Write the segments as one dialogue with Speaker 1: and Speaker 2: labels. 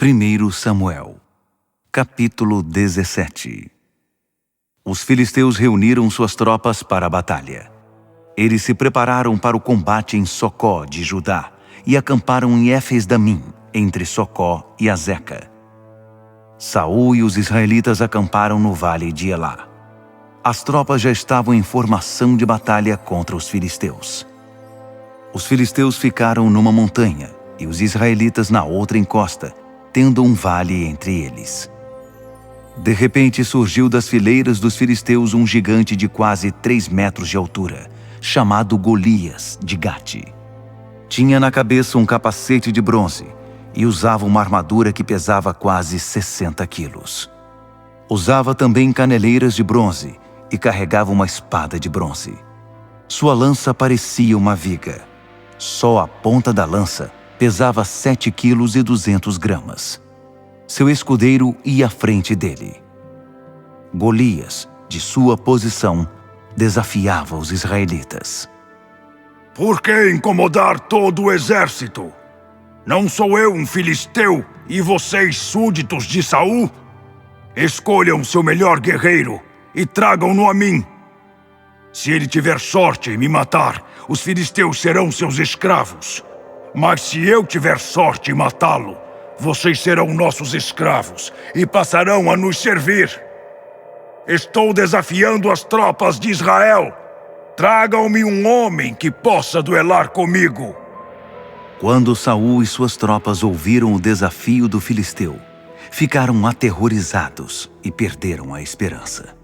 Speaker 1: 1 Samuel, capítulo 17. Os filisteus reuniram suas tropas para a batalha. Eles se prepararam para o combate em Socó de Judá e acamparam em Éfes-Damim, entre Socó e Azeca. Saul e os israelitas acamparam no vale de Elá. As tropas já estavam em formação de batalha contra os filisteus. Os filisteus ficaram numa montanha e os israelitas na outra encosta, tendo um vale entre eles. De repente surgiu das fileiras dos filisteus um gigante de quase 3 metros de altura, chamado Golias de Gate. Tinha na cabeça um capacete de bronze e usava uma armadura que pesava quase 60 quilos. Usava também caneleiras de bronze e carregava uma espada de bronze. Sua lança parecia uma viga. Só a ponta da lança pesava 7 quilos e 200 gramas. Seu escudeiro ia à frente dele. Golias, de sua posição, desafiava os israelitas.
Speaker 2: Por que incomodar todo o exército? Não sou eu um filisteu e vocês súditos de Saul? Escolham seu melhor guerreiro e tragam-no a mim. Se ele tiver sorte em me matar, os filisteus serão seus escravos. Mas se eu tiver sorte em matá-lo, vocês serão nossos escravos e passarão a nos servir. Estou desafiando as tropas de Israel. Tragam-me um homem que possa duelar comigo.
Speaker 1: Quando Saul e suas tropas ouviram o desafio do filisteu, ficaram aterrorizados e perderam a esperança.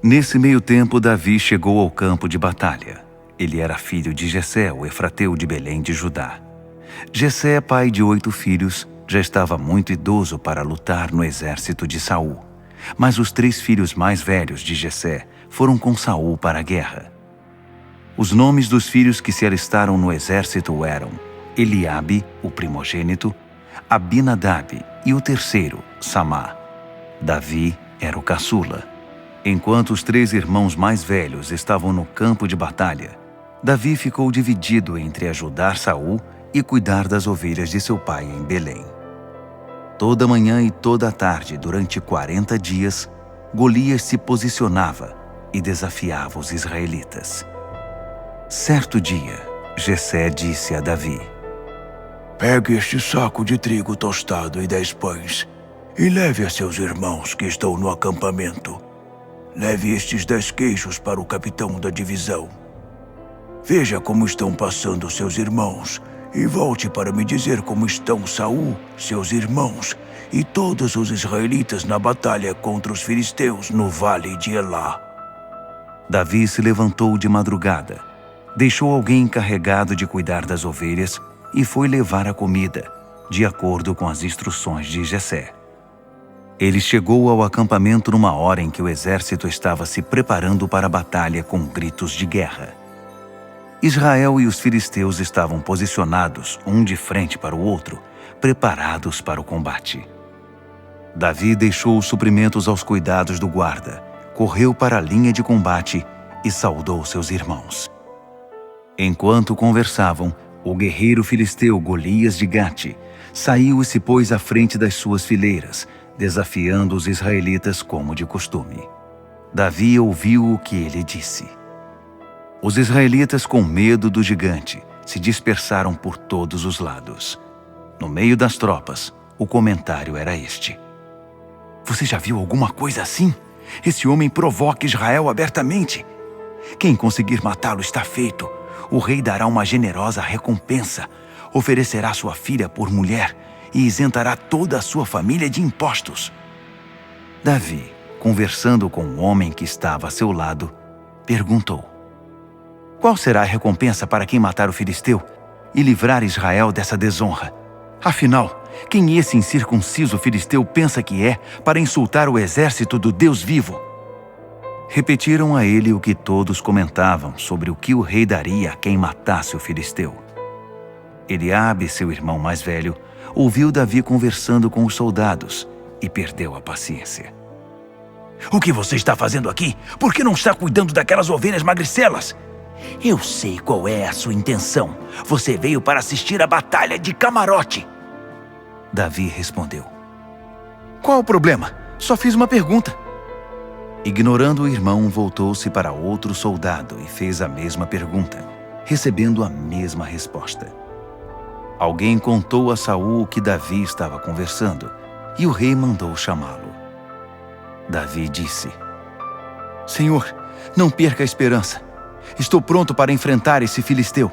Speaker 1: Nesse meio tempo, Davi chegou ao campo de batalha. Ele era filho de Jessé, o efrateu de Belém de Judá. Jessé, pai de 8 filhos, já estava muito idoso para lutar no exército de Saul. Mas os 3 filhos mais velhos de Jessé foram com Saul para a guerra. Os nomes dos filhos que se alistaram no exército eram Eliabe, o primogênito, Abinadab e o terceiro, Samá. Davi era o caçula. Enquanto os 3 irmãos mais velhos estavam no campo de batalha, Davi ficou dividido entre ajudar Saul e cuidar das ovelhas de seu pai em Belém. Toda manhã e toda tarde, durante 40 dias, Golias se posicionava e desafiava os israelitas. Certo dia, Jessé disse a Davi:
Speaker 3: Pegue este saco de trigo tostado e 10 pães e leve a seus irmãos que estão no acampamento. Leve estes 10 queijos para o capitão da divisão. Veja como estão passando seus irmãos e volte para me dizer como estão Saul, seus irmãos e todos os israelitas na batalha contra os filisteus no vale de Elá.
Speaker 1: Davi se levantou de madrugada, deixou alguém encarregado de cuidar das ovelhas e foi levar a comida, de acordo com as instruções de Jessé. Ele chegou ao acampamento numa hora em que o exército estava se preparando para a batalha com gritos de guerra. Israel e os filisteus estavam posicionados, um de frente para o outro, preparados para o combate. Davi deixou os suprimentos aos cuidados do guarda, correu para a linha de combate e saudou seus irmãos. Enquanto conversavam, o guerreiro filisteu Golias de Gate saiu e se pôs à frente das suas fileiras, desafiando os israelitas como de costume. Davi ouviu o que ele disse. Os israelitas, com medo do gigante, se dispersaram por todos os lados. No meio das tropas, o comentário era este: Você já viu alguma coisa assim? Esse homem provoca Israel abertamente. Quem conseguir matá-lo está feito. O rei dará uma generosa recompensa, oferecerá sua filha por mulher e isentará toda a sua família de impostos. Davi, conversando com o homem que estava a seu lado, perguntou: Qual será a recompensa para quem matar o filisteu e livrar Israel dessa desonra? Afinal, quem esse incircunciso filisteu pensa que é para insultar o exército do Deus vivo? Repetiram a ele o que todos comentavam sobre o que o rei daria a quem matasse o filisteu. Eliabe, seu irmão mais velho, ouviu Davi conversando com os soldados e perdeu a paciência.
Speaker 4: O que você está fazendo aqui? Por que não está cuidando daquelas ovelhas magricelas? Eu sei qual é a sua intenção. Você veio para assistir a batalha de camarote.
Speaker 1: Davi respondeu.
Speaker 4: Qual o problema? Só fiz uma pergunta.
Speaker 1: Ignorando o irmão, voltou-se para outro soldado e fez a mesma pergunta, recebendo a mesma resposta. Alguém contou a Saul o que Davi estava conversando, e o rei mandou chamá-lo. Davi disse: Senhor, não perca a esperança. Estou pronto para enfrentar esse filisteu.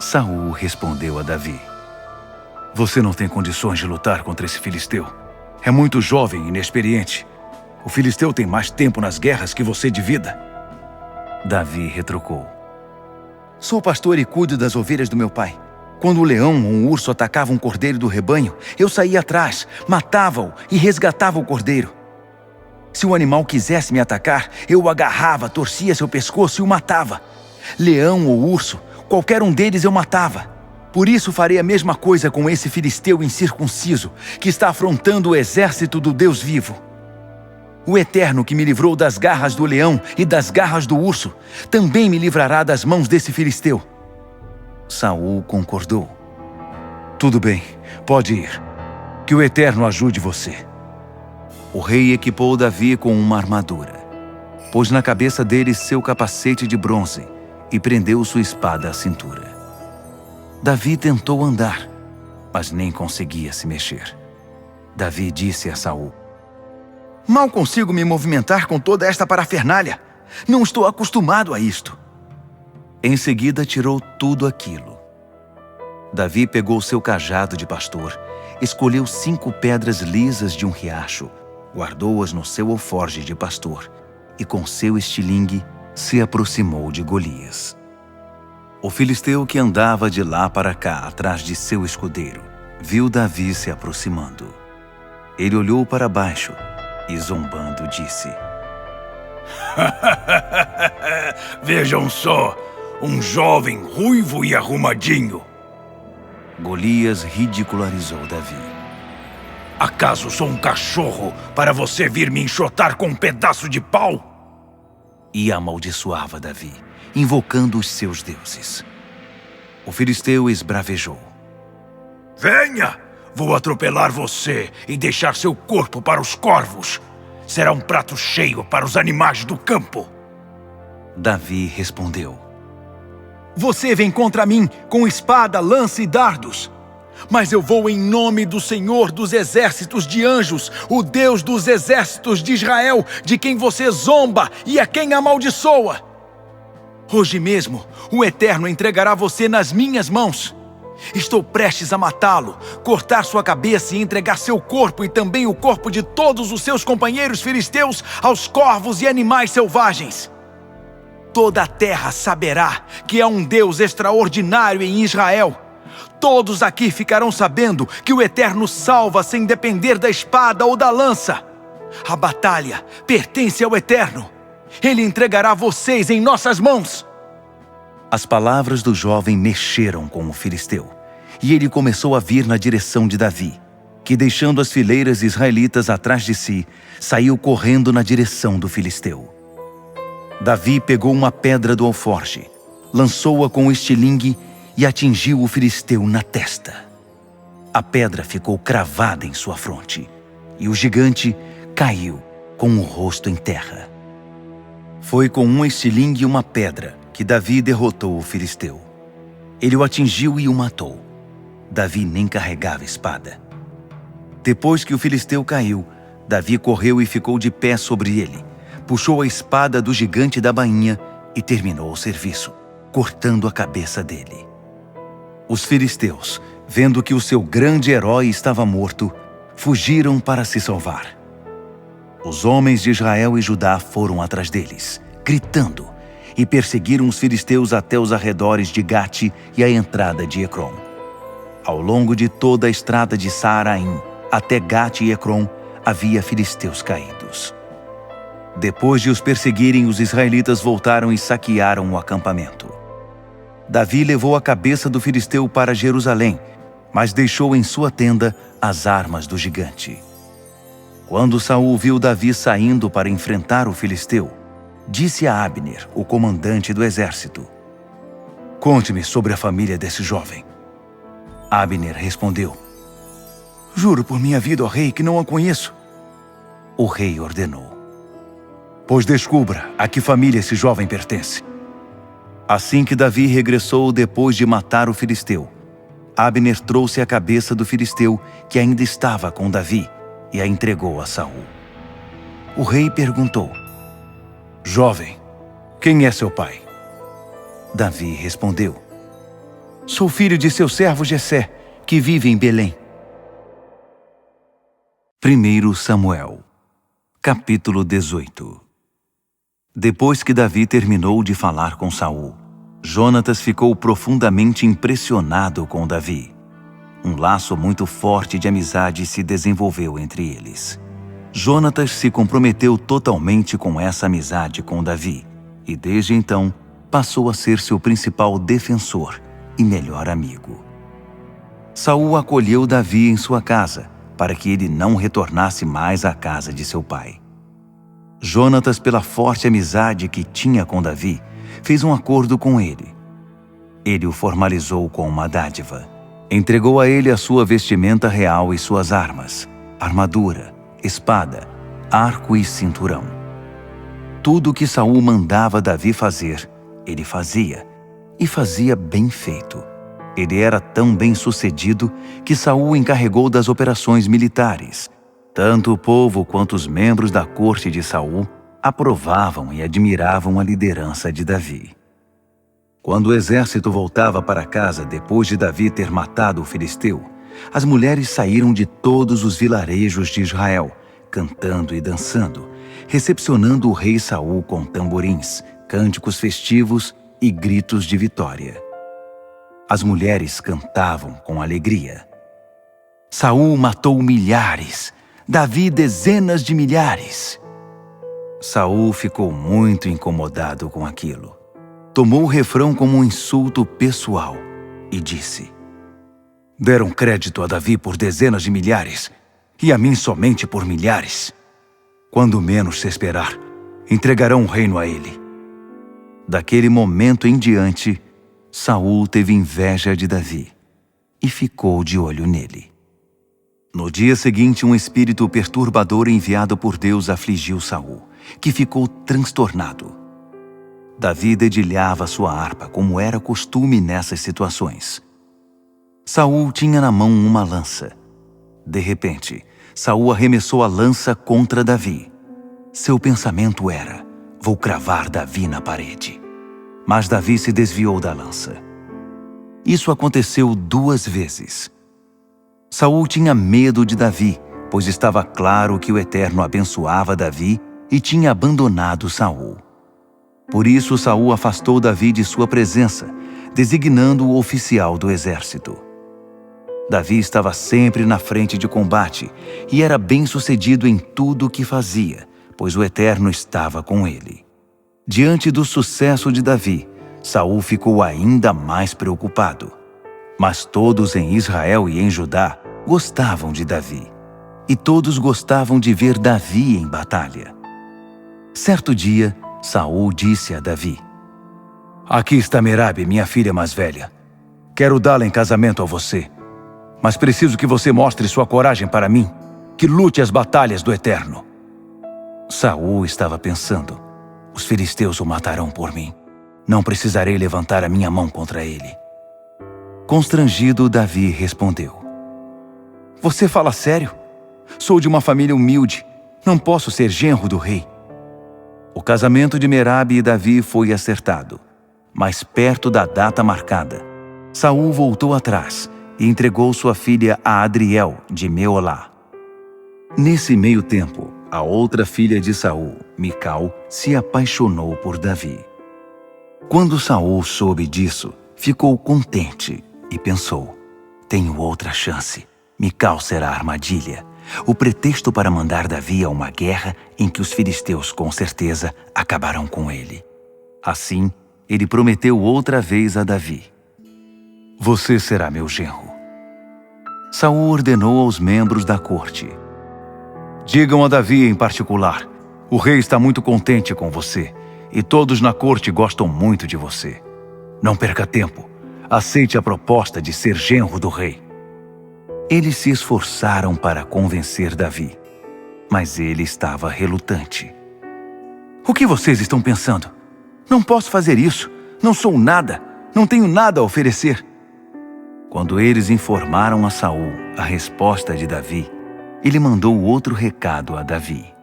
Speaker 1: Saul respondeu a Davi: Você não tem condições de lutar contra esse filisteu. É muito jovem e inexperiente. O filisteu tem mais tempo nas guerras que você de vida. Davi retrucou: Sou pastor e cuido das ovelhas do meu pai. Quando o leão ou um urso atacava um cordeiro do rebanho, eu saía atrás, matava-o e resgatava o cordeiro. Se o animal quisesse me atacar, eu o agarrava, torcia seu pescoço e o matava. Leão ou urso, qualquer um deles eu matava. Por isso farei a mesma coisa com esse filisteu incircunciso, que está afrontando o exército do Deus vivo. O Eterno que me livrou das garras do leão e das garras do urso, também me livrará das mãos desse filisteu. Saul concordou. Tudo bem, pode ir. Que o Eterno ajude você. O rei equipou Davi com uma armadura, pôs na cabeça dele seu capacete de bronze e prendeu sua espada à cintura. Davi tentou andar, mas nem conseguia se mexer. Davi disse a Saul: Mal consigo me movimentar com toda esta parafernália. Não estou acostumado a isto. Em seguida tirou tudo aquilo. Davi pegou seu cajado de pastor, escolheu 5 pedras lisas de um riacho, guardou-as no seu alforje de pastor e com seu estilingue se aproximou de Golias. O filisteu que andava de lá para cá atrás de seu escudeiro viu Davi se aproximando. Ele olhou para baixo e zombando disse:
Speaker 2: Vejam só, um jovem ruivo e arrumadinho.
Speaker 1: Golias ridicularizou Davi.
Speaker 2: Acaso sou um cachorro para você vir me enxotar com um pedaço de pau?
Speaker 1: E amaldiçoava Davi, invocando os seus deuses. O filisteu esbravejou:
Speaker 2: Venha! Vou atropelar você e deixar seu corpo para os corvos. Será um prato cheio para os animais do campo.
Speaker 1: Davi respondeu:
Speaker 4: Você vem contra mim com espada, lança e dardos. Mas eu vou em nome do Senhor dos exércitos de anjos, o Deus dos exércitos de Israel, de quem você zomba e a quem amaldiçoa. Hoje mesmo, o Eterno entregará você nas minhas mãos. Estou prestes a matá-lo, cortar sua cabeça e entregar seu corpo e também o corpo de todos os seus companheiros filisteus aos corvos e animais selvagens. Toda a terra saberá que há um Deus extraordinário em Israel. Todos aqui ficarão sabendo que o Eterno salva sem depender da espada ou da lança. A batalha pertence ao Eterno. Ele entregará vocês em nossas mãos.
Speaker 1: As palavras do jovem mexeram com o filisteu, e ele começou a vir na direção de Davi, que, deixando as fileiras israelitas atrás de si, saiu correndo na direção do filisteu. Davi pegou uma pedra do alforje, lançou-a com o estilingue e atingiu o filisteu na testa. A pedra ficou cravada em sua fronte, e o gigante caiu com o rosto em terra. Foi com um estilingue e uma pedra que Davi derrotou o filisteu. Ele o atingiu e o matou. Davi nem carregava espada. Depois que o filisteu caiu, Davi correu e ficou de pé sobre ele, puxou a espada do gigante da bainha e terminou o serviço, cortando a cabeça dele. Os filisteus, vendo que o seu grande herói estava morto, fugiram para se salvar. Os homens de Israel e Judá foram atrás deles, gritando, e perseguiram os filisteus até os arredores de Gate e a entrada de Ecrom. Ao longo de toda a estrada de Saaraim, até Gate e Ecrom, havia filisteus caídos. Depois de os perseguirem, os israelitas voltaram e saquearam o acampamento. Davi levou a cabeça do filisteu para Jerusalém, mas deixou em sua tenda as armas do gigante. Quando Saul viu Davi saindo para enfrentar o filisteu, disse a Abner, o comandante do exército: Conte-me sobre a família desse jovem. Abner respondeu:
Speaker 3: Juro por minha vida, ó rei, que não a conheço.
Speaker 1: O rei ordenou.
Speaker 4: Pois descubra a que família esse jovem pertence.
Speaker 1: Assim que Davi regressou depois de matar o filisteu, Abner trouxe a cabeça do filisteu que ainda estava com Davi e a entregou a Saul. O rei perguntou:
Speaker 4: Jovem, quem é seu pai?
Speaker 1: Davi respondeu:
Speaker 4: Sou filho de seu servo Jessé, que vive em Belém.
Speaker 1: 1 Samuel, capítulo 18. Depois que Davi terminou de falar com Saul, Jonatas ficou profundamente impressionado com Davi. Um laço muito forte de amizade se desenvolveu entre eles. Jonatas se comprometeu totalmente com essa amizade com Davi e, desde então, passou a ser seu principal defensor e melhor amigo. Saul acolheu Davi em sua casa para que ele não retornasse mais à casa de seu pai. Jonatas, pela forte amizade que tinha com Davi, fez um acordo com ele. Ele o formalizou com uma dádiva. Entregou a ele a sua vestimenta real e suas armas, armadura, espada, arco e cinturão. Tudo o que Saul mandava Davi fazer, ele fazia, e fazia bem feito. Ele era tão bem-sucedido que Saul o encarregou das operações militares. Tanto o povo quanto os membros da corte de Saul aprovavam e admiravam a liderança de Davi. Quando o exército voltava para casa depois de Davi ter matado o filisteu, as mulheres saíram de todos os vilarejos de Israel, cantando e dançando, recepcionando o rei Saul com tamborins, cânticos festivos e gritos de vitória. As mulheres cantavam com alegria. Saul matou milhares, Davi dezenas de milhares. Saul ficou muito incomodado com aquilo. Tomou o refrão como um insulto pessoal e disse: Deram crédito a Davi por dezenas de milhares e a mim somente por milhares. Quando menos se esperar, entregarão o reino a ele. Daquele momento em diante, Saul teve inveja de Davi e ficou de olho nele. No dia seguinte, um espírito perturbador enviado por Deus afligiu Saul, que ficou transtornado. Davi dedilhava sua harpa, como era costume nessas situações. Saul tinha na mão uma lança. De repente, Saul arremessou a lança contra Davi. Seu pensamento era: vou cravar Davi na parede. Mas Davi se desviou da lança. Isso aconteceu 2 vezes. Saul tinha medo de Davi, pois estava claro que o Eterno abençoava Davi e tinha abandonado Saul. Por isso Saul afastou Davi de sua presença, designando o oficial do exército. Davi estava sempre na frente de combate e era bem-sucedido em tudo o que fazia, pois o Eterno estava com ele. Diante do sucesso de Davi, Saul ficou ainda mais preocupado. Mas todos em Israel e em Judá gostavam de Davi, e todos gostavam de ver Davi em batalha. Certo dia, Saul disse a Davi: Aqui está Merabe, minha filha mais velha. Quero dá-la em casamento a você, mas preciso que você mostre sua coragem para mim, que lute as batalhas do Eterno. Saul estava pensando: os filisteus o matarão por mim. Não precisarei levantar a minha mão contra ele. Constrangido, Davi respondeu: Você fala sério? Sou de uma família humilde. Não posso ser genro do rei. O casamento de Merabe e Davi foi acertado, mas perto da data marcada, Saul voltou atrás e entregou sua filha a Adriel de Meolá. Nesse meio tempo, a outra filha de Saul, Mical, se apaixonou por Davi. Quando Saul soube disso, ficou contente e pensou: tenho outra chance. Mical será a armadilha, o pretexto para mandar Davi a uma guerra em que os filisteus com certeza acabarão com ele. Assim, ele prometeu outra vez a Davi: Você será meu genro. Saul ordenou aos membros da corte: Digam a Davi em particular: o rei está muito contente com você e todos na corte gostam muito de você. Não perca tempo. Aceite a proposta de ser genro do rei. Eles se esforçaram para convencer Davi, mas ele estava relutante.
Speaker 4: O que vocês estão pensando? Não posso fazer isso. Não sou nada. Não tenho nada a oferecer.
Speaker 1: Quando eles informaram a Saul a resposta de Davi, ele mandou outro recado a Davi.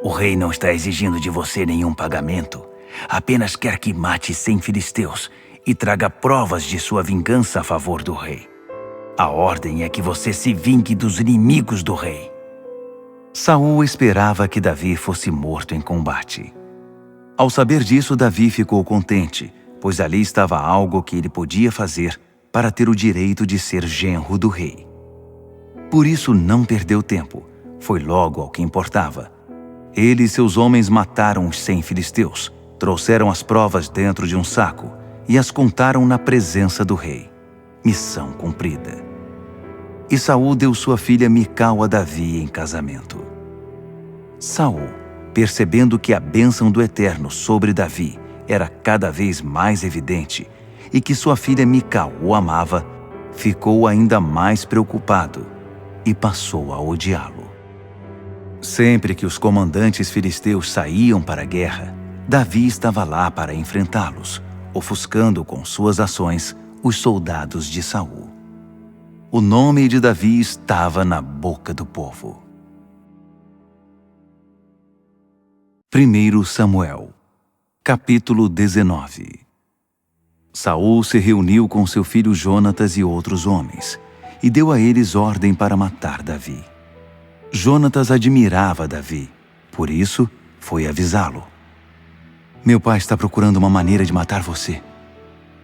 Speaker 1: O rei não está exigindo de você nenhum pagamento. Apenas quer que mate 100 filisteus e traga provas de sua vingança a favor do rei. A ordem é que você se vingue dos inimigos do rei. Saul esperava que Davi fosse morto em combate. Ao saber disso, Davi ficou contente, pois ali estava algo que ele podia fazer para ter o direito de ser genro do rei. Por isso não perdeu tempo, foi logo ao que importava. Ele e seus homens mataram os 100 filisteus, trouxeram as provas dentro de um saco e as contaram na presença do rei. Missão cumprida. E Saul deu sua filha Mical a Davi em casamento. Saul, percebendo que a bênção do Eterno sobre Davi era cada vez mais evidente e que sua filha Mical o amava, ficou ainda mais preocupado e passou a odiá-lo. Sempre que os comandantes filisteus saíam para a guerra, Davi estava lá para enfrentá-los, ofuscando com suas ações os soldados de Saul. O nome de Davi estava na boca do povo. 1 Samuel, capítulo 19. Saul se reuniu com seu filho Jonatas e outros homens, e deu a eles ordem para matar Davi. Jonatas admirava Davi, por isso foi avisá-lo. Meu pai está procurando uma maneira de matar você.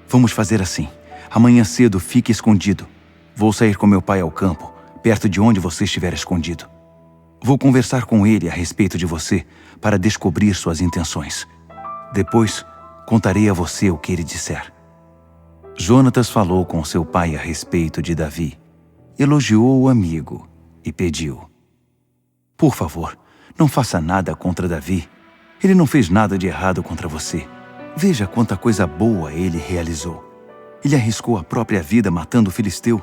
Speaker 1: Vamos fazer assim. Amanhã cedo fique escondido. Vou sair com meu pai ao campo, perto de onde você estiver escondido. Vou conversar com ele a respeito de você para descobrir suas intenções. Depois, contarei a você o que ele disser. Jonatas falou com seu pai a respeito de Davi, elogiou o amigo e pediu: por favor, não faça nada contra Davi. Ele não fez nada de errado contra você. Veja quanta coisa boa ele realizou. Ele arriscou a própria vida matando o filisteu.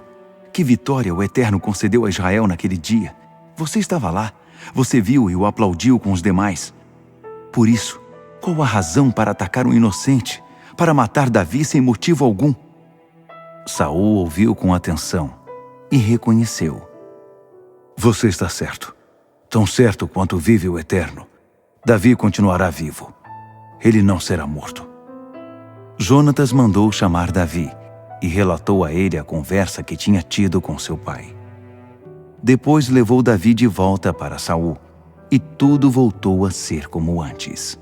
Speaker 1: Que vitória o Eterno concedeu a Israel naquele dia. Você estava lá, você viu e o aplaudiu com os demais. Por isso, qual a razão para atacar um inocente, para matar Davi sem motivo algum? Saul ouviu com atenção e reconheceu. Você está certo. Tão certo quanto vive o Eterno. Davi continuará vivo. Ele não será morto. Jonatas mandou chamar Davi e relatou a ele a conversa que tinha tido com seu pai. Depois levou Davi de volta para Saul, e tudo voltou a ser como antes.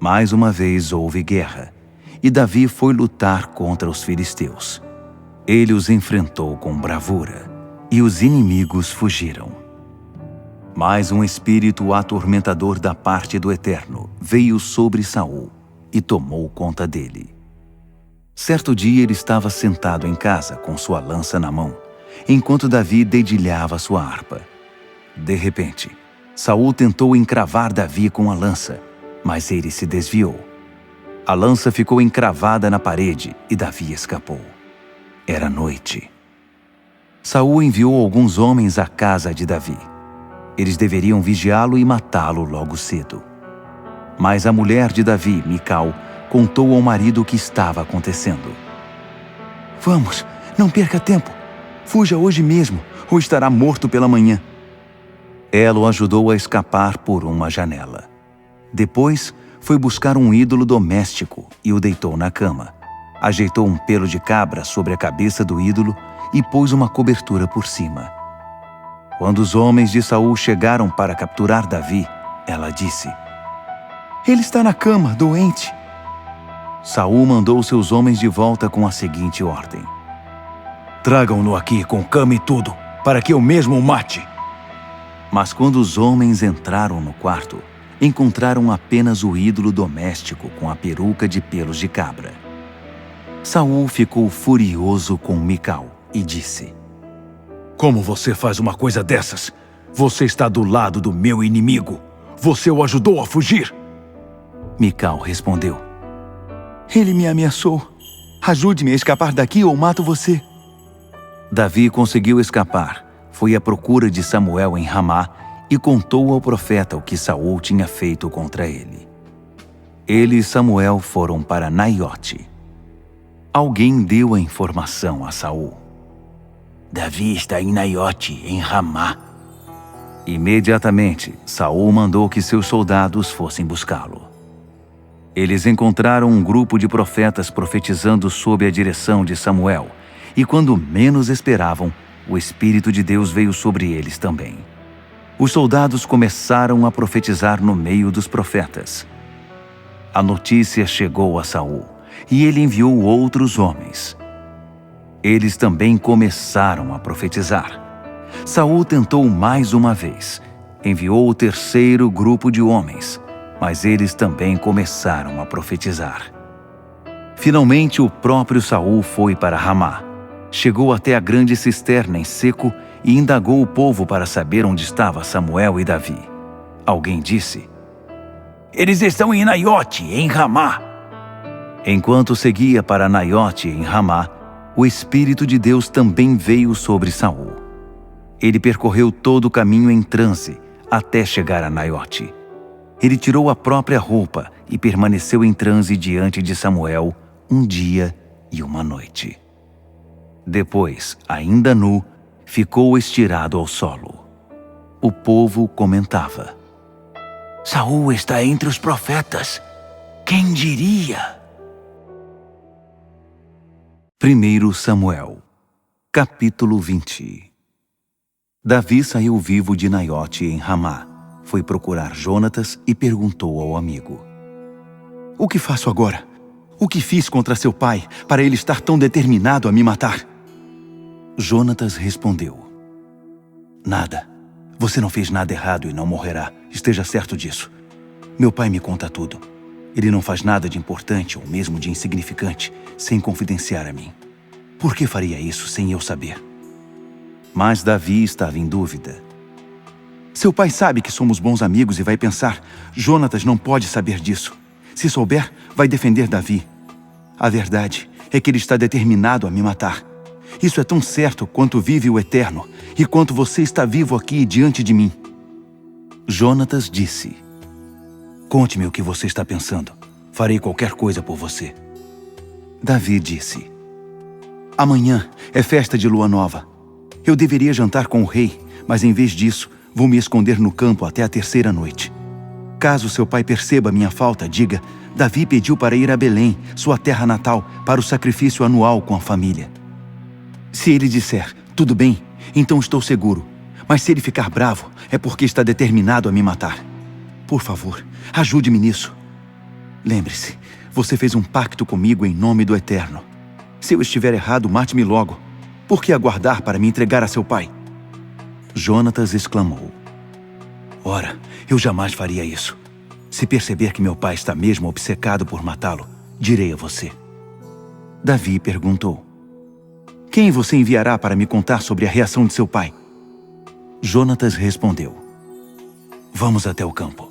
Speaker 1: Mais uma vez houve guerra, e Davi foi lutar contra os filisteus. Ele os enfrentou com bravura, e os inimigos fugiram. Mas um espírito atormentador da parte do Eterno veio sobre Saul e tomou conta dele. Certo dia ele estava sentado em casa com sua lança na mão, enquanto Davi dedilhava sua harpa. De repente, Saul tentou encravar Davi com a lança, mas ele se desviou. A lança ficou encravada na parede e Davi escapou. Era noite. Saul enviou alguns homens à casa de Davi. Eles deveriam vigiá-lo e matá-lo logo cedo. Mas a mulher de Davi, Mical, contou ao marido o que estava acontecendo. Vamos, não perca tempo. Fuja hoje mesmo, ou estará morto pela manhã. Ela o ajudou a escapar por uma janela. Depois, foi buscar um ídolo doméstico e o deitou na cama. Ajeitou um pelo de cabra sobre a cabeça do ídolo e pôs uma cobertura por cima. Quando os homens de Saul chegaram para capturar Davi, ela disse: ele está na cama, doente. Saul mandou seus homens de volta com a seguinte ordem: tragam-no aqui com cama e tudo, para que eu mesmo o mate. Mas quando os homens entraram no quarto, encontraram apenas o ídolo doméstico com a peruca de pelos de cabra. Saul ficou furioso com Mical e disse: como você faz uma coisa dessas? Você está do lado do meu inimigo. Você o ajudou a fugir. Mical respondeu: ele me ameaçou. Ajude-me a escapar daqui ou mato você. Davi conseguiu escapar, foi à procura de Samuel em Ramá e contou ao profeta o que Saul tinha feito contra ele. Ele e Samuel foram para Naiote. Alguém deu a informação a Saul.
Speaker 3: Davi está em Naiote, em Ramá.
Speaker 1: Imediatamente, Saul mandou que seus soldados fossem buscá-lo. Eles encontraram um grupo de profetas profetizando sob a direção de Samuel, e quando menos esperavam, o Espírito de Deus veio sobre eles também. Os soldados começaram a profetizar no meio dos profetas. A notícia chegou a Saul, e ele enviou outros homens. Eles também começaram a profetizar. Saul tentou mais uma vez. Enviou o terceiro grupo de homens, mas eles também começaram a profetizar. Finalmente, o próprio Saul foi para Ramá. Chegou até a grande cisterna em seco e indagou o povo para saber onde estava Samuel e Davi. Alguém disse:
Speaker 3: Eles estão em Naiote, em Ramá.
Speaker 1: Enquanto seguia para Naiote, em Ramá, o Espírito de Deus também veio sobre Saul. Ele percorreu todo o caminho em transe até chegar a Naiote. Ele tirou a própria roupa e permaneceu em transe diante de Samuel um dia e uma noite. Depois, ainda nu, ficou estirado ao solo. O povo comentava:
Speaker 3: Saul está entre os profetas. Quem diria?
Speaker 1: 1 Samuel, capítulo 20. Davi saiu vivo de Naiote em Ramá. Foi procurar Jonatas e perguntou ao amigo:
Speaker 4: O que faço agora? O que fiz contra seu pai para ele estar tão determinado a me matar?
Speaker 1: Jonatas respondeu:
Speaker 4: Nada. Você não fez nada errado e não morrerá. Esteja certo disso. Meu pai me conta tudo. Ele não faz nada de importante ou mesmo de insignificante sem confidenciar a mim. Por que faria isso sem eu saber?
Speaker 1: Mas Davi estava em dúvida.
Speaker 4: Seu pai sabe que somos bons amigos e vai pensar: Jonatas não pode saber disso. Se souber, vai defender Davi. A verdade é que ele está determinado a me matar. Isso é tão certo quanto vive o Eterno e quanto você está vivo aqui diante de mim.
Speaker 1: Jonatas disse:
Speaker 4: Conte-me o que você está pensando. Farei qualquer coisa por você.
Speaker 1: Davi disse:
Speaker 4: Amanhã é festa de lua nova. Eu deveria jantar com o rei, mas em vez disso, vou me esconder no campo até a terceira noite. Caso seu pai perceba minha falta, diga: Davi pediu para ir a Belém, sua terra natal, para o sacrifício anual com a família. Se ele disser: tudo bem, então estou seguro. Mas se ele ficar bravo, é porque está determinado a me matar. Por favor, ajude-me nisso. Lembre-se, você fez um pacto comigo em nome do Eterno. Se eu estiver errado, mate-me logo. Por que aguardar para me entregar a seu pai?
Speaker 1: Jonatas exclamou:
Speaker 4: Ora, eu jamais faria isso. Se perceber que meu pai está mesmo obcecado por matá-lo, direi a você.
Speaker 1: Davi perguntou:
Speaker 4: Quem você enviará para me contar sobre a reação de seu pai?
Speaker 1: Jonatas respondeu:
Speaker 4: Vamos até o campo.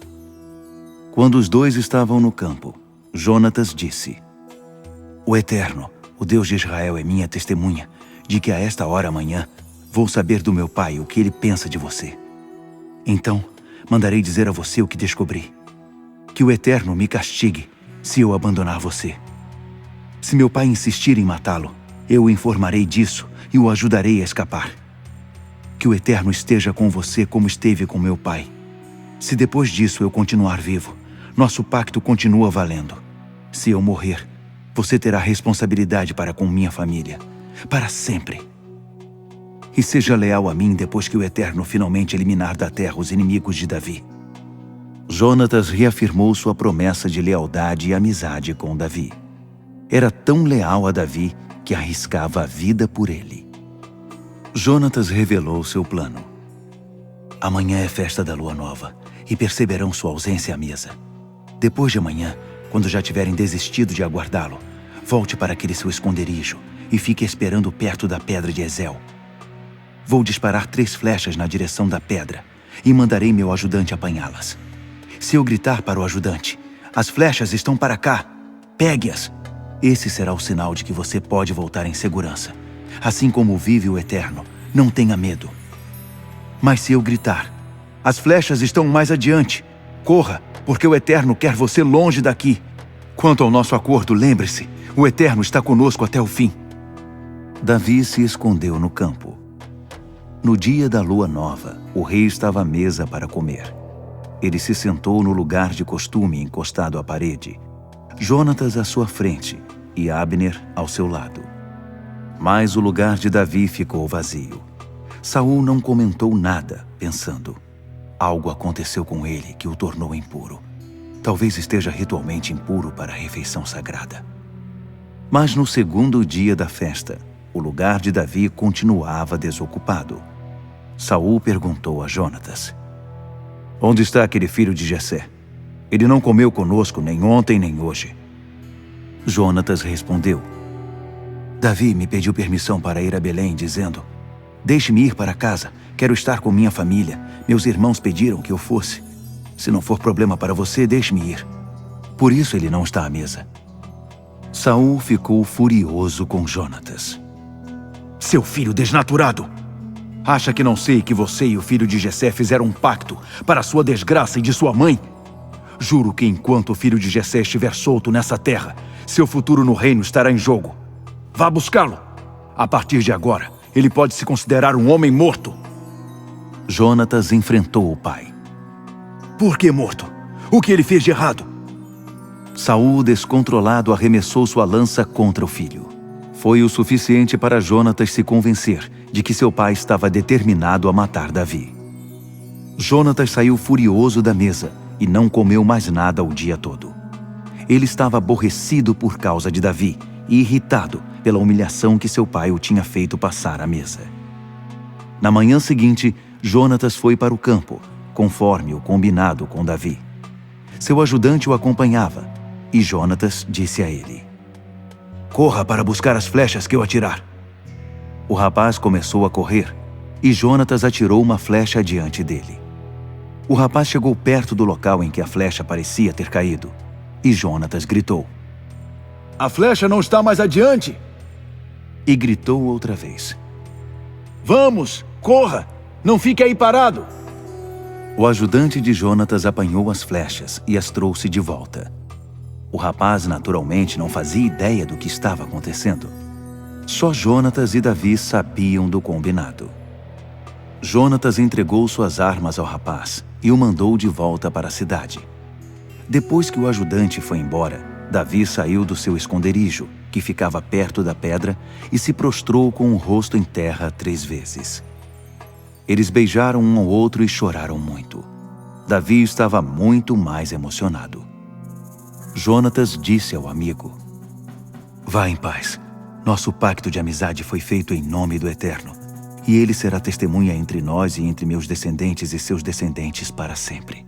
Speaker 1: Quando os dois estavam no campo, Jonatas disse:
Speaker 4: O Eterno, o Deus de Israel, é minha testemunha de que a esta hora amanhã vou saber do meu pai o que ele pensa de você. Então, mandarei dizer a você o que descobri. Que o Eterno me castigue se eu abandonar você. Se meu pai insistir em matá-lo, eu o informarei disso e o ajudarei a escapar. Que o Eterno esteja com você como esteve com meu pai. Se depois disso eu continuar vivo, nosso pacto continua valendo. Se eu morrer, você terá responsabilidade para com minha família, para sempre. E seja leal a mim depois que o Eterno finalmente eliminar da terra os inimigos de Davi.
Speaker 1: Jonatas reafirmou sua promessa de lealdade e amizade com Davi. Era tão leal a Davi que arriscava a vida por ele. Jonatas revelou seu plano.
Speaker 4: Amanhã é festa da lua nova e perceberão sua ausência à mesa. Depois de amanhã, quando já tiverem desistido de aguardá-lo, volte para aquele seu esconderijo e fique esperando perto da pedra de Ezel. Vou disparar 3 flechas na direção da pedra e mandarei meu ajudante apanhá-las. Se eu gritar para o ajudante: as flechas estão para cá, pegue-as. Esse será o sinal de que você pode voltar em segurança.
Speaker 1: assim como vive o Eterno, não tenha medo. Mas se eu gritar, as flechas estão mais adiante. Corra, porque o Eterno quer você longe daqui. Quanto ao nosso acordo, lembre-se, o Eterno está conosco até o fim. Davi se escondeu no campo. No dia da lua nova, o rei estava à mesa para comer. Ele se sentou no lugar de costume encostado à parede, Jonatas à sua frente e Abner ao seu lado. Mas o lugar de Davi ficou vazio. Saul não comentou nada, pensando: algo aconteceu com ele que o tornou impuro. Talvez esteja ritualmente impuro para a refeição sagrada. Mas no segundo dia da festa, o lugar de Davi continuava desocupado. Saul perguntou a Jonatas: onde está aquele filho de Jessé? Ele não comeu conosco nem ontem nem hoje. Jonatas respondeu: Davi me pediu permissão para ir a Belém, dizendo: deixe-me ir para casa, quero estar com minha família. Meus irmãos pediram que eu fosse. Se não for problema para você, deixe-me ir. Por isso ele não está à mesa. Saul ficou furioso com Jonatas. Seu filho desnaturado! Acha que não sei que você e o filho de Jessé fizeram um pacto para sua desgraça e de sua mãe? Juro que enquanto o filho de Jessé estiver solto nessa terra, seu futuro no reino estará em jogo. Vá buscá-lo. A partir de agora, ele pode se considerar um homem morto. Jonatas enfrentou o pai. Por que morto? O que ele fez de errado? Saul, descontrolado, arremessou sua lança contra o filho. Foi o suficiente para Jonatas se convencer de que seu pai estava determinado a matar Davi. Jonatas saiu furioso da mesa e não comeu mais nada o dia todo. Ele estava aborrecido por causa de Davi e irritado pela humilhação que seu pai o tinha feito passar à mesa. Na manhã seguinte, Jonatas foi para o campo, conforme o combinado com Davi. Seu ajudante o acompanhava e Jonatas disse a ele: corra para buscar as flechas que eu atirar. O rapaz começou a correr e Jonatas atirou uma flecha diante dele. O rapaz chegou perto do local em que a flecha parecia ter caído e Jonatas gritou: a flecha não está mais adiante! E gritou outra vez: vamos, corra! Não fique aí parado! O ajudante de Jonatas apanhou as flechas e as trouxe de volta. O rapaz naturalmente não fazia ideia do que estava acontecendo. Só Jonatas e Davi sabiam do combinado. Jonatas entregou suas armas ao rapaz e o mandou de volta para a cidade. Depois que o ajudante foi embora, Davi saiu do seu esconderijo, que ficava perto da pedra, e se prostrou com o rosto em terra 3 vezes. Eles beijaram um ao outro e choraram muito. Davi estava muito mais emocionado. Jonatas disse ao amigo: vá em paz. Nosso pacto de amizade foi feito em nome do Eterno, e ele será testemunha entre nós e entre meus descendentes e seus descendentes para sempre.